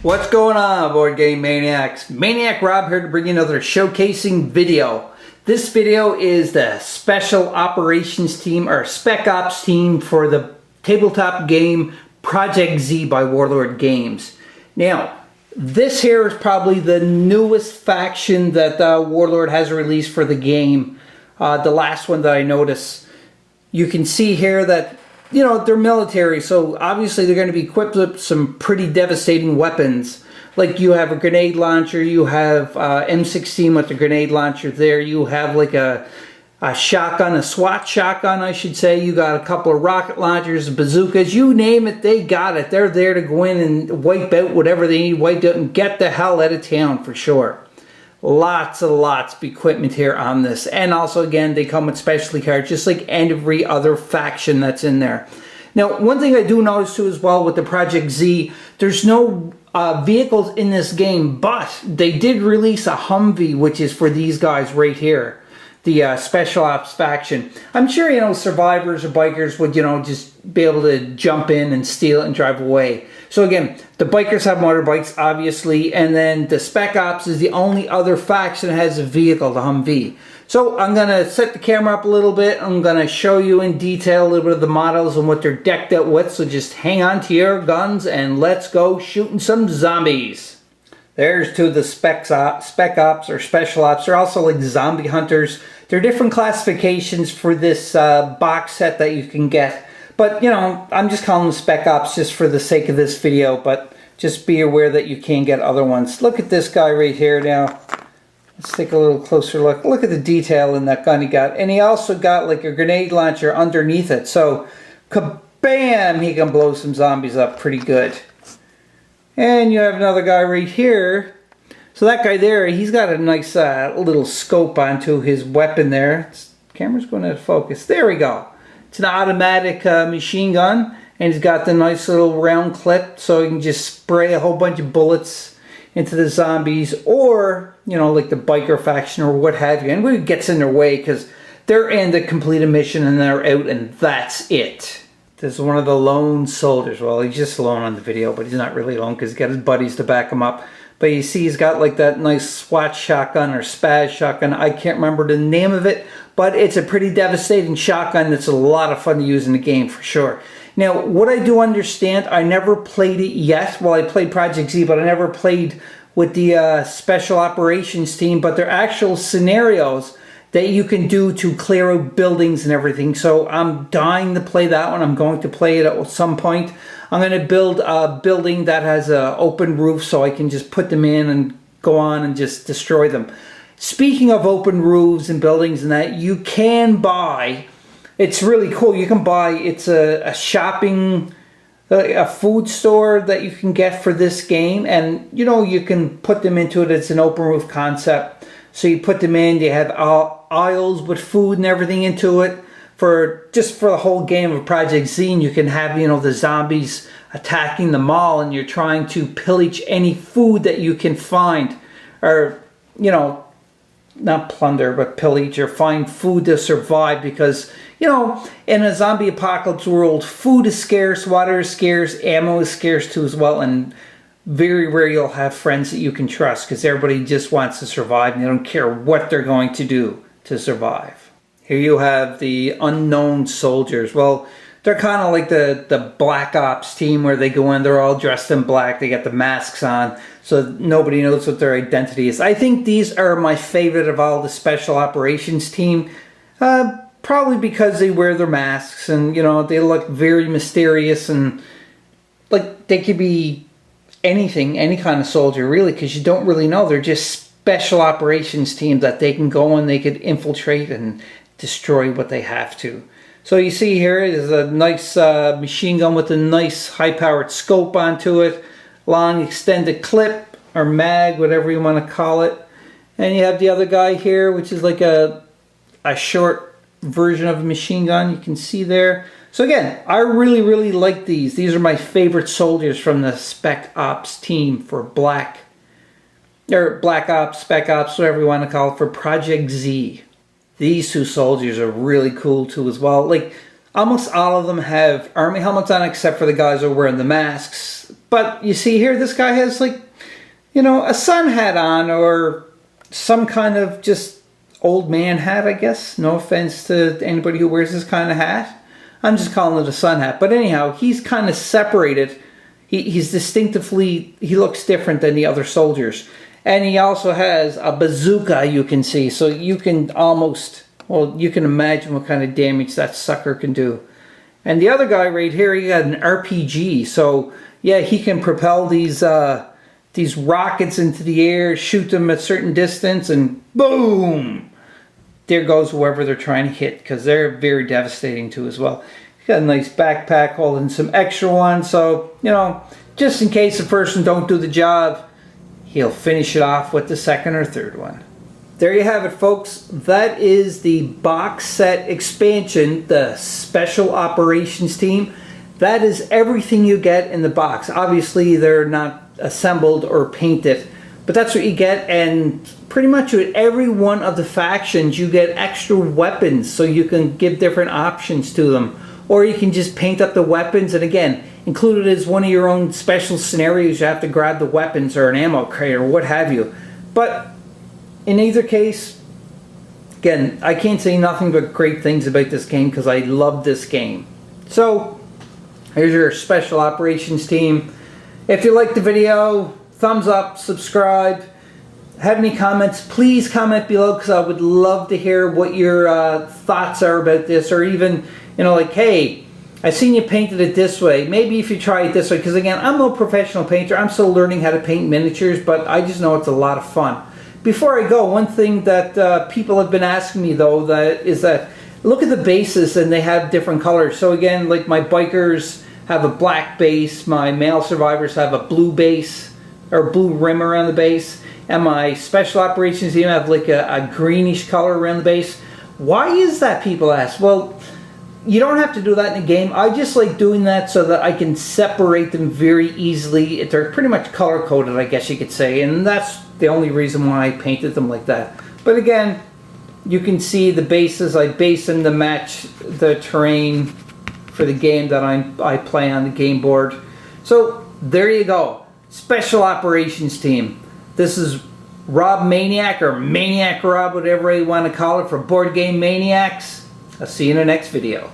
What's going on, Board Game Maniacs? Maniac Rob here to bring you another showcasing video. This video is the Special Operations Team, or Spec Ops team for the tabletop game Project Z by Warlord Games. Now, this here is probably the newest faction that Warlord has released for the game. The last one that I noticed. You can see here that, you know, they're military, so obviously they're going to be equipped with some pretty devastating weapons. Like you have a grenade launcher, you have M16 with the grenade launcher there, you have like a shotgun, a SWAT shotgun I should say, you got a couple of rocket launchers, bazookas, you name it, they got it. They're there to go in and wipe out whatever they need wiped out and get the hell out of town for sure. Lots and lots of equipment here on this. And also, again, they come with specialty cards, just like every other faction that's in there. Now, one thing I do notice too as well with the Project Z, there's no vehicles in this game, but they did release a Humvee, which is for these guys right here. The Special Ops faction. I'm sure, you know, survivors or bikers would, you know, just be able to jump in and steal it and drive away. So again, the bikers have motorbikes, obviously, and then the Spec Ops is the only other faction that has a vehicle, the Humvee. So I'm going to set the camera up a little bit. I'm going to show you in detail a little bit of the models and what they're decked out with. So just hang on to your guns and let's go shooting some zombies. There's two of the Spec Ops or Special Ops. They're also like zombie hunters. There are different classifications for this box set that you can get. But, you know, I'm just calling them Spec Ops just for the sake of this video. But just be aware that you can get other ones. Look at this guy right here now. Let's take a little closer look. Look at the detail in that gun he got. And he also got like a grenade launcher underneath it. So, kabam! He can blow some zombies up pretty good. And you have another guy right here. So that guy there, he's got a nice little scope onto his weapon there. Camera's going to focus. There we go. It's an automatic machine gun. And he's got the nice little round clip. So you can just spray a whole bunch of bullets into the zombies. Or, you know, like the biker faction or what have you. Anybody who gets in their way because they're in to complete a mission and they're out and that's it. This is one of the lone soldiers. Well, he's just alone on the video, but he's not really alone because he's got his buddies to back him up. But you see he's got like that nice SWAT shotgun or spaz shotgun. I can't remember the name of it, but it's a pretty devastating shotgun that's a lot of fun to use in the game for sure. Now, what I do understand, I never played it yet. Well, I played Project Z, but I never played with the Special Operations team, but they're actual scenarios that you can do to clear out buildings and everything. So I'm dying to play that one. I'm going to play it at some point. I'm going to build a building that has an open roof so I can just put them in and go on and just destroy them. Speaking of open roofs and buildings and that, you can buy, it's really cool, you can buy, it's a shopping, a food store that you can get for this game. And you know, you can put them into it. It's an open roof concept. So you put them in, you have aisles with food and everything into it for just for the whole game of Project Z. And you can have, you know, the zombies attacking the mall and you're trying to pillage any food that you can find. Or, you know, not plunder, but pillage or find food to survive because, you know, in a zombie apocalypse world, food is scarce, water is scarce, ammo is scarce too as well. And very rare you'll have friends that you can trust because everybody just wants to survive and they don't care what they're going to do to survive. Here you have the unknown soldiers. Well, they're kind of like the Black Ops team where they go in, they're all dressed in black, they got the masks on, so nobody knows what their identity is. I think these are my favorite of all the Special Operations team, probably because they wear their masks and, you know, they look very mysterious and like they could be anything, any kind of soldier really, because you don't really know. They're just special operations teams that they can go and they could infiltrate and destroy what they have to. So you see here is a nice machine gun with a nice high-powered scope onto it, long extended clip or mag, whatever you want to call it. And you have the other guy here, which is like a short version of a machine gun. You can see there. So again, I really like these. These are my favorite soldiers from the Spec Ops team for Black Ops, Spec Ops, whatever you want to call it, for Project Z. These two soldiers are really cool too as well. Like, almost all of them have army helmets on except for the guys who are wearing the masks. But you see here, this guy has like, you know, a sun hat on, or some kind of just old man hat, I guess. No offense to anybody who wears this kind of hat. I'm just calling it a sun hat. But anyhow, he's kind of separated. He's distinctively, he looks different than the other soldiers. And he also has a bazooka, you can see. So you can almost, well, you can imagine what kind of damage that sucker can do. And the other guy right here, he got an RPG. So yeah, he can propel these rockets into the air, shoot them at a certain distance, and boom! There goes whoever they're trying to hit, because they're very devastating too as well. He's got a nice backpack holding some extra ones, so, you know, just in case the person don't do the job, he'll finish it off with the second or third one. There you have it, folks. That is the box set expansion, the Special Operations Team. That is everything you get in the box. Obviously, they're not assembled or painted, but that's what you get. And pretty much with every one of the factions, you get extra weapons, so you can give different options to them. Or you can just paint up the weapons, and again, included as one of your own special scenarios. You have to grab the weapons or an ammo crate or what have you. But in either case, again, I can't say nothing but great things about this game, because I love this game. So here's your Special Operations Team. If you liked the video, thumbs up, subscribe. Have any comments, please comment below, because I would love to hear what your thoughts are about this. Or even, you know, like, hey, I seen you painted it this way. Maybe if you try it this way, because again, I'm no professional painter. I'm still learning how to paint miniatures, but I just know it's a lot of fun. Before I go, one thing that people have been asking me though, is that look at the bases, and they have different colors. So again, like my bikers have a black base, my male survivors have a blue base, or blue rim around the base, and my Special Operations Team have like a greenish color around the base. Why is that, people ask? Well, you don't have to do that in the game. I just like doing that so that I can separate them very easily. They're pretty much color coded, I guess you could say, and that's the only reason why I painted them like that. But again, you can see the bases. I base them to match the terrain for the game that I play on the game board. So there you go, Special Operations Team. This is Rob Maniac, or Maniac Rob, whatever you want to call it, for Board Game Maniacs. I'll see you in the next video.